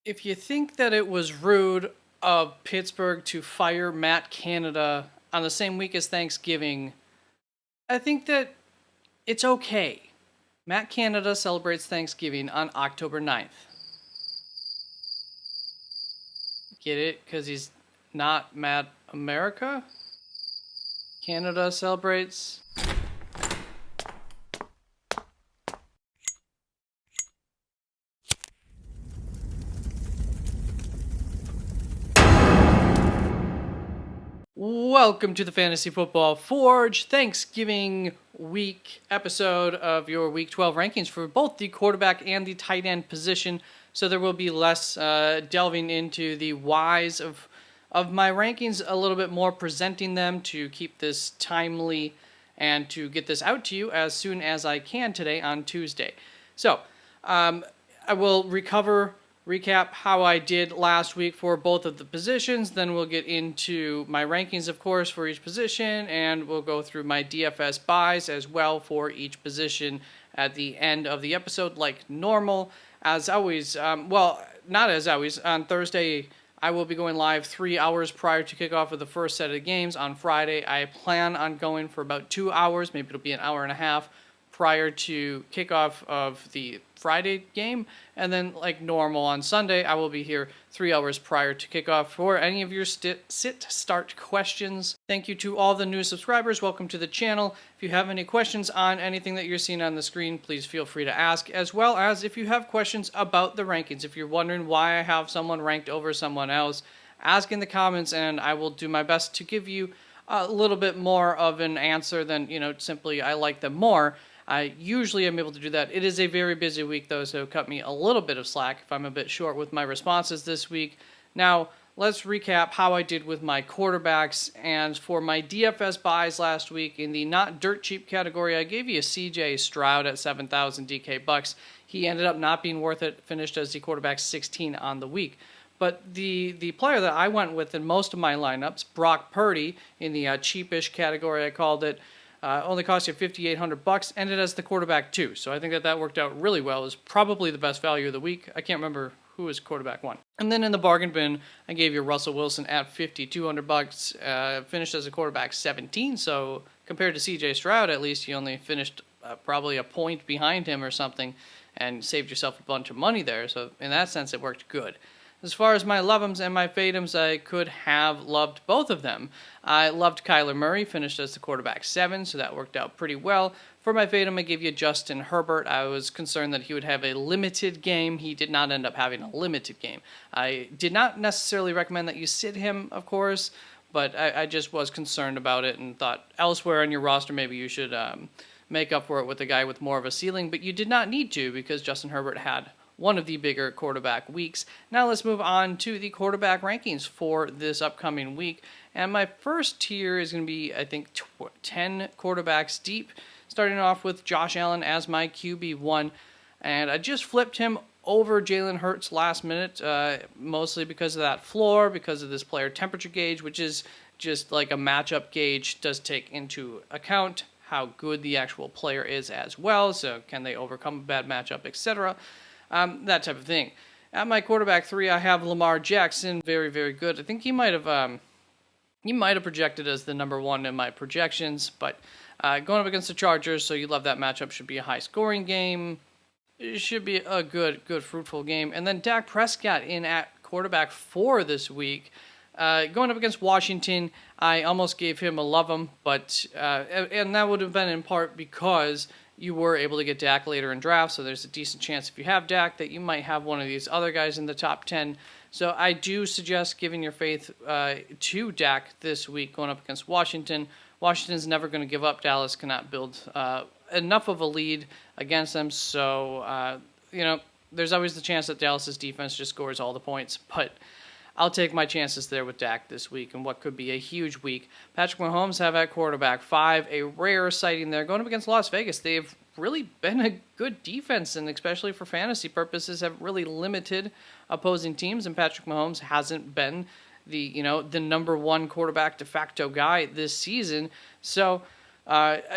If you think that it was rude of Pittsburgh to fire Matt Canada on the same week as Thanksgiving, I think that it's okay. Matt Canada celebrates Thanksgiving on October 9th. Get it? Because he's not Matt America? Canada celebrates. Welcome to the Fantasy Football Forge Thanksgiving week episode of your Week 12 rankings for both the quarterback and the tight end position. So there will be less delving into the whys of my rankings, a little bit more presenting them to keep this timely and to get this out to you as soon as I can today on Tuesday. So I will recap how I did last week for both of the positions. Then we'll get into my rankings, of course, for each position, and we'll go through my DFS buys as well for each position at the end of the episode, like normal. As always, not as always, on Thursday, I will be going live 3 hours prior to kickoff of the first set of games. On Friday, I plan on going for about 2 hours, maybe it'll be an hour and a half prior to kickoff of the Friday game. And then, like normal on Sunday, I will be here 3 hours prior to kickoff for any of your sit-start questions. Thank you to all the new subscribers. Welcome to the channel. If you have any questions on anything that you're seeing on the screen, please feel free to ask, as well as if you have questions about the rankings. If you're wondering why I have someone ranked over someone else, ask in the comments and I will do my best to give you a little bit more of an answer than, simply I like them more. I usually am able to do that. It is a very busy week, though, so cut me a little bit of slack if I'm a bit short with my responses this week. Now, let's recap how I did with my quarterbacks. And for my DFS buys last week in the not dirt cheap category, I gave you a CJ Stroud at 7,000 DK bucks. He ended up not being worth it, finished as the quarterback 16 on the week. But the player that I went with in most of my lineups, Brock Purdy, in the cheapish category, I called it, only cost you $5,800, ended as the quarterback too. So I think that worked out really well. It was probably the best value of the week. I can't remember who was quarterback one. And then in the bargain bin, I gave you Russell Wilson at $5,200, finished as a quarterback 17. So compared to CJ Stroud, at least you only finished probably a point behind him or something, and saved yourself a bunch of money there. So in that sense, it worked good. As far as my love'ems and my fade'ems, I could have loved both of them. I loved Kyler Murray, finished as the quarterback 7, so that worked out pretty well. For my fade'em, I gave you Justin Herbert. I was concerned that he would have a limited game. He did not end up having a limited game. I did not necessarily recommend that you sit him, of course, but I just was concerned about it and thought elsewhere on your roster maybe you should make up for it with a guy with more of a ceiling, but you did not need to because Justin Herbert had one of the bigger quarterback weeks. Now let's move on to the quarterback rankings for this upcoming week. And my first tier is going to be, I think, 10 quarterbacks deep, starting off with Josh Allen as my QB1. And I just flipped him over Jalen Hurts last minute, mostly because of that floor, because of this player temperature gauge, which is just like a matchup gauge, does take into account how good the actual player is as well. So can they overcome a bad matchup, etc., that type of thing. At my quarterback 3, I have Lamar Jackson, very, very good. I think he might have projected as the number 1 in my projections, but going up against the Chargers, so you love that matchup, should be a high-scoring game. It should be a good, fruitful game. And then Dak Prescott in at quarterback 4 this week. Going up against Washington, I almost gave him a love him, but and that would have been in part because you were able to get Dak later in drafts, so there's a decent chance if you have Dak that you might have one of these other guys in the top 10. So I do suggest giving your faith to Dak this week going up against Washington. Washington's never going to give up. Dallas cannot build enough of a lead against them, so there's always the chance that Dallas's defense just scores all the points, but I'll take my chances there with Dak this week and what could be a huge week. Patrick Mahomes have at quarterback 5, a rare sighting there. Going up against Las Vegas, they've really been a good defense, and especially for fantasy purposes, have really limited opposing teams, and Patrick Mahomes hasn't been the number 1 quarterback de facto guy this season. So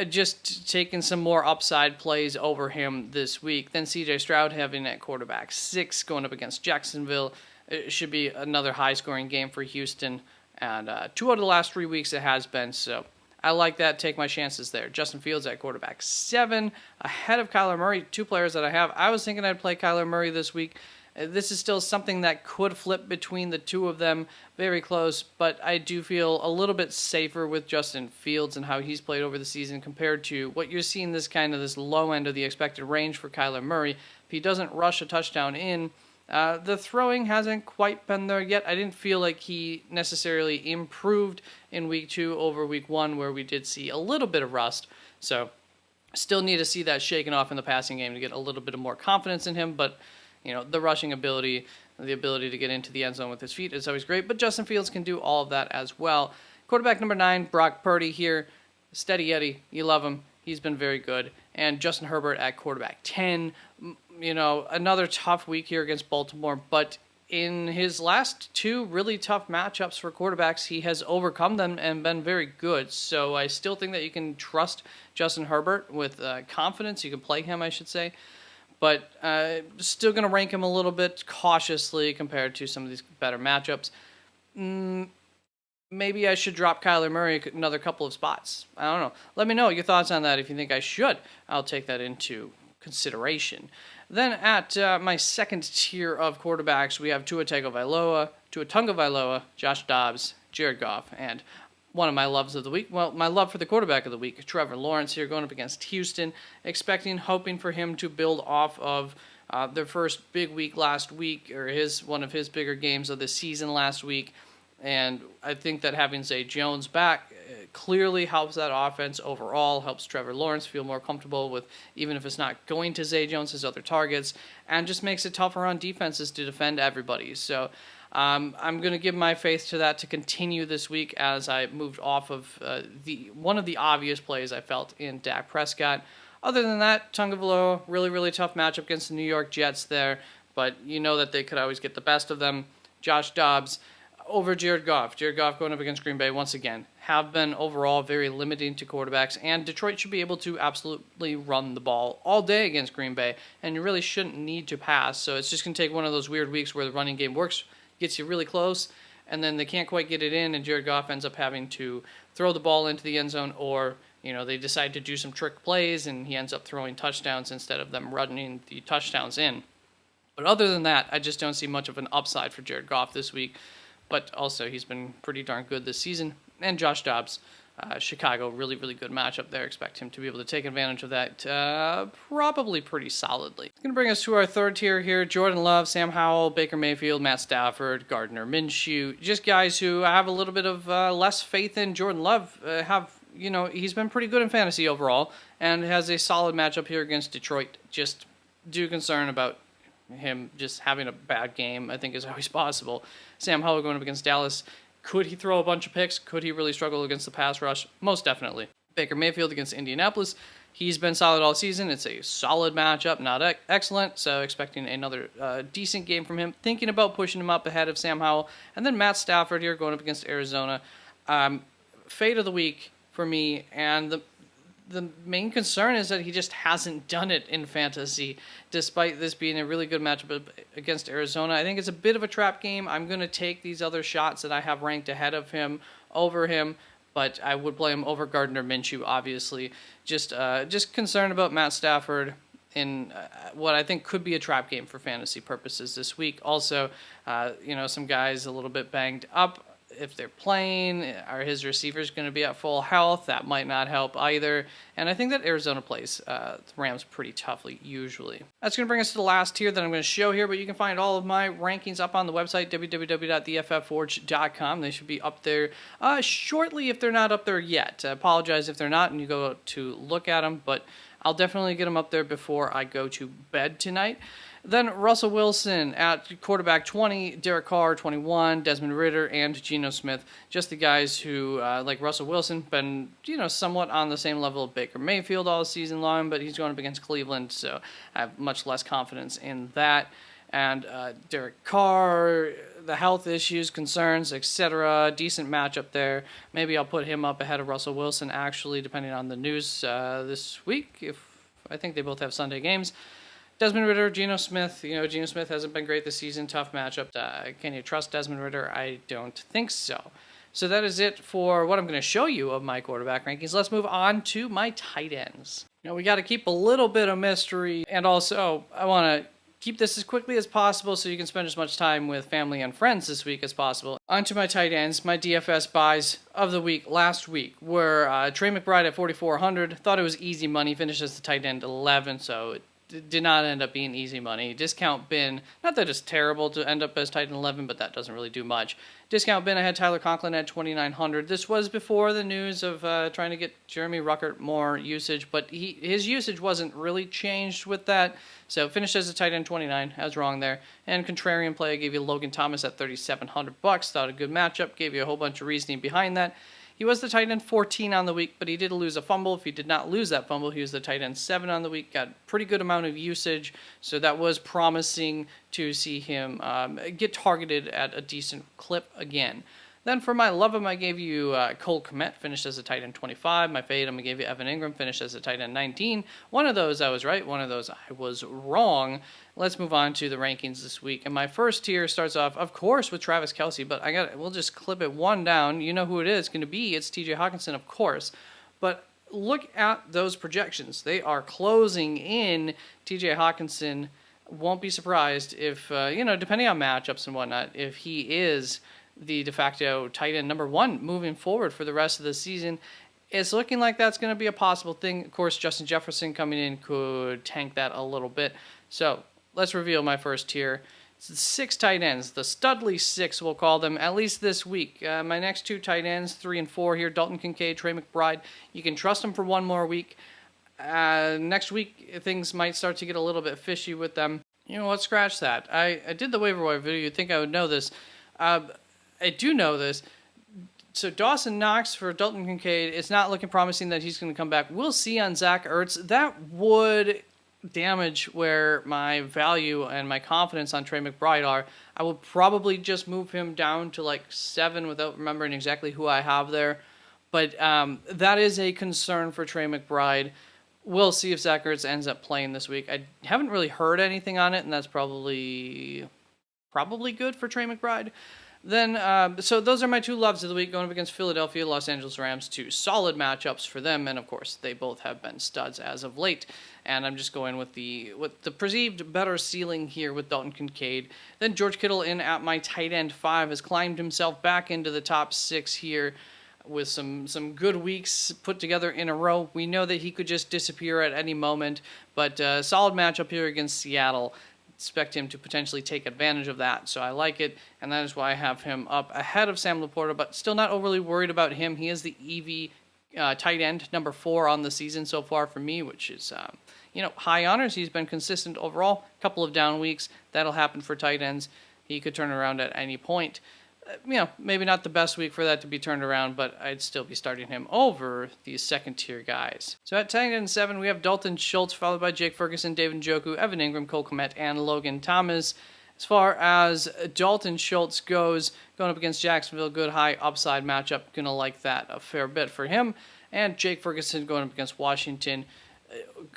Just taking some more upside plays over him this week. Then C.J. Stroud having at quarterback 6 going up against Jacksonville. It should be another high-scoring game for Houston. And 2 out of the last 3 weeks it has been, so I like that. Take my chances there. Justin Fields at quarterback 7, ahead of Kyler Murray, 2 players that I have. I was thinking I'd play Kyler Murray this week. This is still something that could flip between the 2 of them, very close, but I do feel a little bit safer with Justin Fields and how he's played over the season compared to what you're seeing this low end of the expected range for Kyler Murray. If he doesn't rush a touchdown in, the throwing hasn't quite been there yet. I didn't feel like he necessarily improved in week 2 over week 1, where we did see a little bit of rust. So still need to see that shaken off in the passing game to get a little bit of more confidence in him, but the rushing ability, the ability to get into the end zone with his feet is always great, but Justin Fields can do all of that as well. Quarterback number 9, Brock Purdy here. Steady Eddie. You love him. He's been very good. And Justin Herbert at quarterback 10. Another tough week here against Baltimore, but in his last 2 really tough matchups for quarterbacks, he has overcome them and been very good. So I still think that you can trust Justin Herbert with confidence. You can play him, I should say. But still going to rank him a little bit cautiously compared to some of these better matchups. Maybe I should drop Kyler Murray another couple of spots. I don't know. Let me know your thoughts on that if you think I should. I'll take that into consideration. Then at my second tier of quarterbacks, we have Tua Tagovailoa, Josh Dobbs, Jared Goff, and one of my loves of the week, my love for the quarterback of the week, Trevor Lawrence here going up against Houston, hoping for him to build off of their first big week last week, or one of his bigger games of the season last week. And I think that having Zay Jones back clearly helps that offense overall, helps Trevor Lawrence feel more comfortable with, even if it's not going to Zay Jones, his other targets, and just makes it tougher on defenses to defend everybody. So I'm going to give my faith to that to continue this week as I moved off of one of the obvious plays I felt in Dak Prescott. Other than that, Tagovailoa, really, really tough matchup against the New York Jets there, but that they could always get the best of them. Josh Dobbs over Jared Goff. Jared Goff going up against Green Bay once again. Have been overall very limiting to quarterbacks, and Detroit should be able to absolutely run the ball all day against Green Bay, and you really shouldn't need to pass. So it's just going to take one of those weird weeks where the running game works, gets you really close, and then they can't quite get it in, and Jared Goff ends up having to throw the ball into the end zone, or they decide to do some trick plays, and he ends up throwing touchdowns instead of them running the touchdowns in. But other than that, I just don't see much of an upside for Jared Goff this week. But also, he's been pretty darn good this season. And Josh Dobbs, Chicago, really, really good matchup there. Expect him to be able to take advantage of that probably pretty solidly. It's going to bring us to our third tier here. Jordan Love, Sam Howell, Baker Mayfield, Matt Stafford, Gardner Minshew. Just guys who I have a little bit of less faith in. Jordan Love he's been pretty good in fantasy overall and has a solid matchup here against Detroit. Just do concern about him just having a bad game, I think, is always possible. Sam Howell going up against Dallas. Could he throw a bunch of picks? Could he really struggle against the pass rush? Most definitely. Baker Mayfield against Indianapolis. He's been solid all season. It's a solid matchup, not excellent, so expecting another decent game from him. Thinking about pushing him up ahead of Sam Howell. And then Matt Stafford here going up against Arizona. Fade of the week for me, and the main concern is that he just hasn't done it in fantasy, despite this being a really good matchup against Arizona. I think it's a bit of a trap game. I'm going to take these other shots that I have ranked ahead of him over him, but I would play him over Gardner Minshew, obviously. Just concerned about Matt Stafford in what I think could be a trap game for fantasy purposes this week. Also, some guys a little bit banged up. If they're playing, are his receivers going to be at full health? That might not help either. And I think that Arizona plays the Rams pretty toughly, usually. That's going to bring us to the last tier that I'm going to show here, but you can find all of my rankings up on the website, www.theFFForge.com. They should be up there shortly if they're not up there yet. I apologize if they're not and you go to look at them, but I'll definitely get them up there before I go to bed tonight. Then Russell Wilson at quarterback 20, Derek Carr 21, Desmond Ridder, and Geno Smith. Just the guys who, like Russell Wilson, been somewhat on the same level of Baker Mayfield all season long, but he's going up against Cleveland, so I have much less confidence in that. and Derek Carr, the health issues, concerns, etc. Decent matchup there. Maybe I'll put him up ahead of Russell Wilson, actually, depending on the news this week. If I think they both have Sunday games. Desmond Ridder, Geno Smith. Geno Smith hasn't been great this season. Tough matchup. Can you trust Desmond Ridder? I don't think so. So that is it for what I'm going to show you of my quarterback rankings. Let's move on to my tight ends. We got to keep a little bit of mystery, and also I want to keep this as quickly as possible so you can spend as much time with family and friends this week as possible. On to my tight ends. My DFS buys of the week last week were Trey McBride at 4,400. Thought it was easy money. Finished as the tight end 11, so it did not end up being easy money. Discount bin, not that it's terrible to end up as tight end 11, but that doesn't really do much. Discount bin, I had Tyler Conklin at 2,900. This was before the news of trying to get Jeremy Ruckert more usage, but his usage wasn't really changed with that. So finished as a tight end 29. I was wrong there. And contrarian play, I gave you Logan Thomas at $3,700. Thought a good matchup. Gave you a whole bunch of reasoning behind that. He was the tight end 14 on the week, but he did lose a fumble. If he did not lose that fumble, he was the tight end 7 on the week. Got pretty good amount of usage, so that was promising to see him get targeted at a decent clip again. Then for my love him, I gave you Cole Kmet, finished as a tight end 25. My fade, I gave you Evan Ingram, finished as a tight end 19. One of those I was right, one of those I was wrong. Let's move on to the rankings this week. And my first tier starts off, of course, with Travis Kelce, but we'll just clip it one down. You know who it is going to be. It's TJ Hawkinson, of course. But look at those projections. They are closing in. TJ Hawkinson, won't be surprised if, depending on matchups and whatnot, if he is the de facto tight end number 1 moving forward for the rest of the season. It's looking like that's going to be a possible thing. Of course, Justin Jefferson coming in could tank that a little bit. So let's reveal my first tier. It's the 6 tight ends, the Studley 6, we'll call them, at least this week. My next 2 tight ends, 3 and 4 here, Dalton Kincaid, Trey McBride. You can trust them for one more week. Next week, things might start to get a little bit fishy with them. You know what? Scratch that. I did the waiver wire video. You'd think I would know this. I do know this. So Dawson Knox for Dalton Kincaid, it's not looking promising that he's going to come back. We'll see on Zach Ertz. That would damage where my value and my confidence on Trey McBride are. I will probably just move him down to like 7 without remembering exactly who I have there. But that is a concern for Trey McBride. We'll see if Zach Ertz ends up playing this week. I haven't really heard anything on it, and that's probably good for Trey McBride. Then, so those are my 2 loves of the week, going up against Philadelphia, Los Angeles Rams, 2 solid matchups for them, and of course, they both have been studs as of late. And I'm just going with the perceived better ceiling here with Dalton Kincaid. Then George Kittle in at my tight end 5 has climbed himself back into the top 6 here with some good weeks put together in a row. We know that he could just disappear at any moment, but solid matchup here against Seattle. Expect him to potentially take advantage of that, so I like it, and that is why I have him up ahead of Sam Laporta, but still not overly worried about him. He is the EV tight end number 4 on the season so far for me, which is high honors. He's been consistent overall. A couple of down weeks, that'll happen for tight ends. He could turn around at any point. Maybe not the best week for that to be turned around, but I'd still be starting him over these second-tier guys. So at tight end 7, we have Dalton Schultz, followed by Jake Ferguson, David Njoku, Evan Ingram, Cole Kmet, and Logan Thomas. As far as Dalton Schultz goes, going up against Jacksonville, good high upside matchup. Going to like that a fair bit for him. And Jake Ferguson going up against Washington.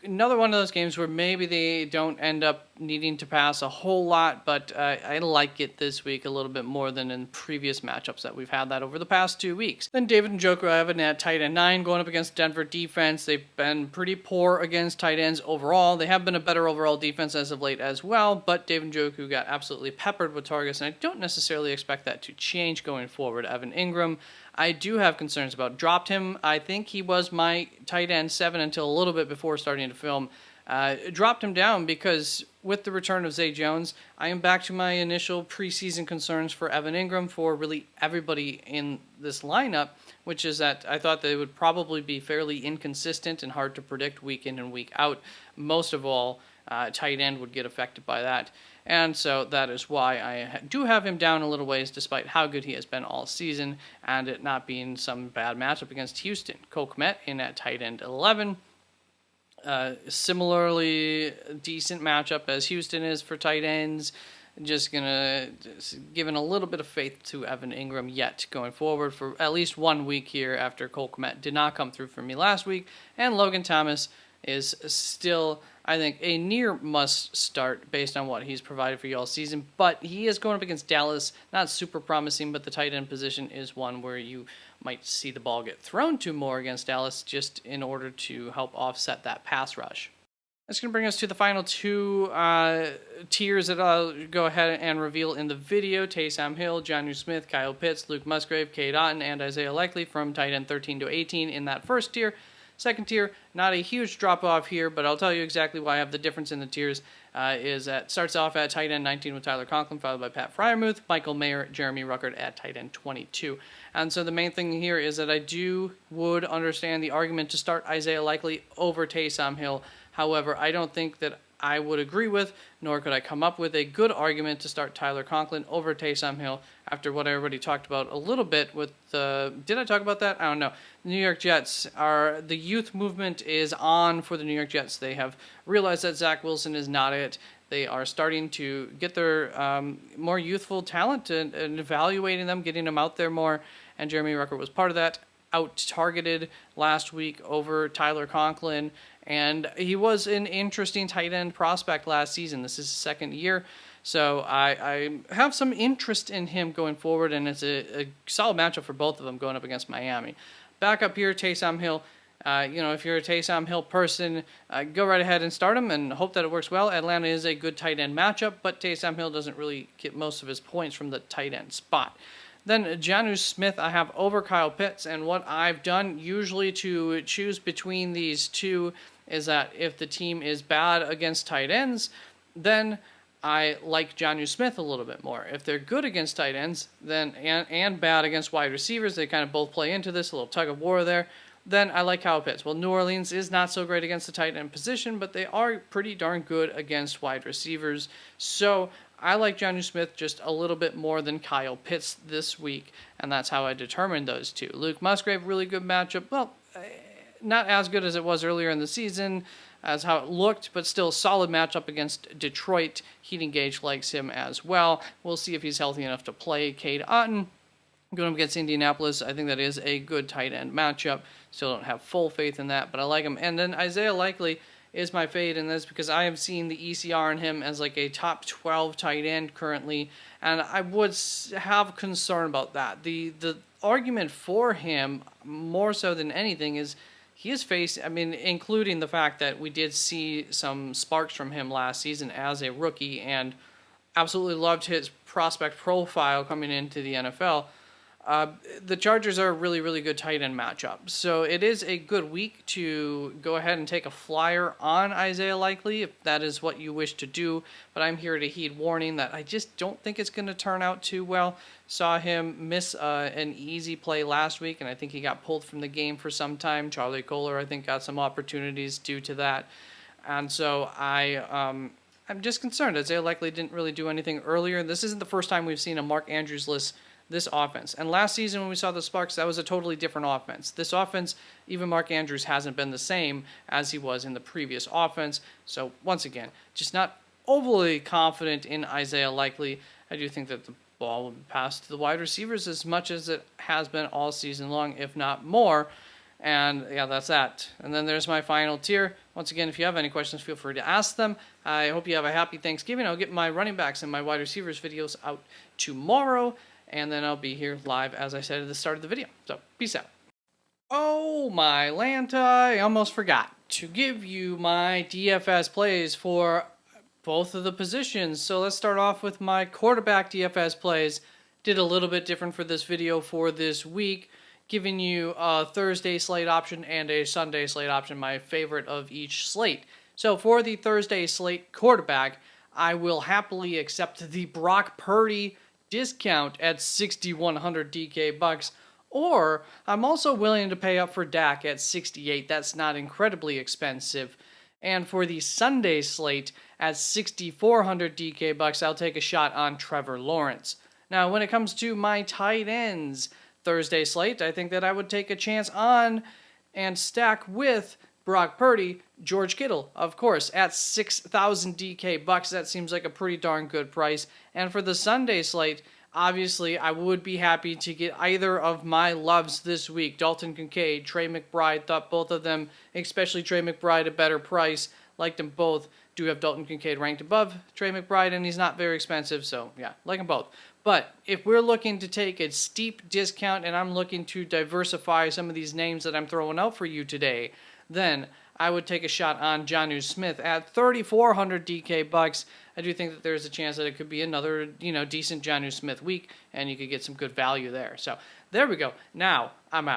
Another one of those games where maybe they don't end up needing to pass a whole lot, but I like it this week a little bit more than in previous matchups that we've had that over the past 2 weeks. Then David Njoku, I have it at tight end 9, going up against Denver defense. They've been pretty poor against tight ends overall. They have been a better overall defense as of late as well, but David Njoku got absolutely peppered with targets, and I don't necessarily expect that to change going forward. Evan Ingram, I do have concerns about. Dropped him. I think he was my tight end 7 until a little bit before starting to film. Dropped him down because with the return of Zay Jones, I am back to my initial preseason concerns for Evan Ingram, for really everybody in this lineup, which is that I thought they would probably be fairly inconsistent and hard to predict week in and week out. Most of all, tight end would get affected by that. And so that is why I do have him down a little ways, despite how good he has been all season, and it not being some bad matchup against Houston. Cole Kmet in at tight end 11. Similarly decent matchup as Houston is for tight ends. Just giving a little bit of faith to Evan Ingram yet going forward for at least 1 week here after Cole Kmet did not come through for me last week. And Logan Thomas is still, I think, a near must start based on what he's provided for you all season. But he is going up against Dallas. Not super promising, but the tight end position is one where you might see the ball get thrown to more against Dallas just in order to help offset that pass rush. That's going to bring us to the final two tiers that I'll go ahead and reveal in the video. Taysom Hill, Jonnu Smith, Kyle Pitts, Luke Musgrave, Cade Otton, and Isaiah Likely from tight end 13 to 18 in that first tier. Second tier, not a huge drop-off here, but I'll tell you exactly why I have the difference in the tiers. Starts off at tight end 19 with Tyler Conklin, followed by Pat Freiermuth, Michael Mayer, Jeremy Ruckert at tight end 22. And so the main thing here is that I would understand the argument to start Isaiah Likely over Taysom Hill. However, I don't think that I would agree with, nor could I come up with a good argument to start Tyler Conklin over Taysom Hill after what I already talked about a little bit with did I talk about that? I don't know. The New York Jets the youth movement is on for the New York Jets. They have realized that Zach Wilson is not it. They are starting to get their more youthful talent and evaluating them, getting them out there more, and Jeremy Ruckert was part of that. Out-targeted last week over Tyler Conklin, and he was an interesting tight end prospect last season. This is his second year, so I have some interest in him going forward, and it's a solid matchup for both of them going up against Miami. Back up here, Taysom Hill. If you're a Taysom Hill person, go right ahead and start him and hope that it works well. Atlanta is a good tight end matchup, but Taysom Hill doesn't really get most of his points from the tight end spot. Then Jonnu Smith I have over Kyle Pitts, and what I've done usually to choose between these two is that if the team is bad against tight ends, then I like Jonnu Smith a little bit more. If they're good against tight ends, then and bad against wide receivers, they kind of both play into this, a little tug of war there, then I like Kyle Pitts. Well, New Orleans is not so great against the tight end position, but they are pretty darn good against wide receivers. So I like Jonnu Smith just a little bit more than Kyle Pitts this week, and that's how I determined those two. Luke Musgrave, really good matchup. Well, not as good as it was earlier in the season, as how it looked, but still solid matchup against Detroit. Heating Gage likes him as well. We'll see if he's healthy enough to play. Cade Otton, going up against Indianapolis, I think that is a good tight end matchup. Still don't have full faith in that, but I like him. And then Isaiah Likely is my fade in this because I have seen the ECR in him as like a top 12 tight end currently, and I would have concern about that. The argument for him, more so than anything, is he is faced, including the fact that we did see some sparks from him last season as a rookie and absolutely loved his prospect profile coming into the NFL. The Chargers are a really, really good tight end matchup. So it is a good week to go ahead and take a flyer on Isaiah Likely if that is what you wish to do. But I'm here to heed warning that I just don't think it's going to turn out too well. Saw him miss an easy play last week, and I think he got pulled from the game for some time. Charlie Kohler, I think, got some opportunities due to that. And so I'm just concerned. Isaiah Likely didn't really do anything earlier. This isn't the first time we've seen a Mark Andrews-less this offense. And last season when we saw the Sparks, that was a totally different offense. This offense, even Mark Andrews hasn't been the same as he was in the previous offense. So once again, just not overly confident in Isaiah Likely. I do think that the ball will pass to the wide receivers as much as it has been all season long, if not more. And yeah, that's that. And then there's my final tier. Once again, if you have any questions, feel free to ask them. I hope you have a happy Thanksgiving. I'll get my running backs and my wide receivers videos out tomorrow. And then I'll be here live, as I said at the start of the video. So, peace out. Oh, my Lanta, I almost forgot to give you my DFS plays for both of the positions. So let's start off with my quarterback DFS plays. Did a little bit different for this video for this week, giving you a Thursday slate option and a Sunday slate option, my favorite of each slate. So for the Thursday slate quarterback, I will happily accept the Brock Purdy discount at 6,100 DK bucks, or I'm also willing to pay up for Dak at 68. That's not incredibly expensive. And for the Sunday slate at 6,400 DK bucks, I'll take a shot on Trevor Lawrence. Now, when it comes to my tight ends Thursday slate, I think that I would take a chance on and stack with Brock Purdy, George Kittle, of course, at 6,000 DK bucks. That seems like a pretty darn good price. And for the Sunday slate, obviously, I would be happy to get either of my loves this week. Dalton Kincaid, Trey McBride, thought both of them, especially Trey McBride, a better price. Liked them both. Do have Dalton Kincaid ranked above Trey McBride, and he's not very expensive, so yeah, like them both. But if we're looking to take a steep discount and I'm looking to diversify some of these names that I'm throwing out for you today, then I would take a shot on Jonnu Smith at 3,400 DK bucks. I do think that there's a chance that it could be another, decent Jonnu Smith week, and you could get some good value there. So there we go. Now I'm out.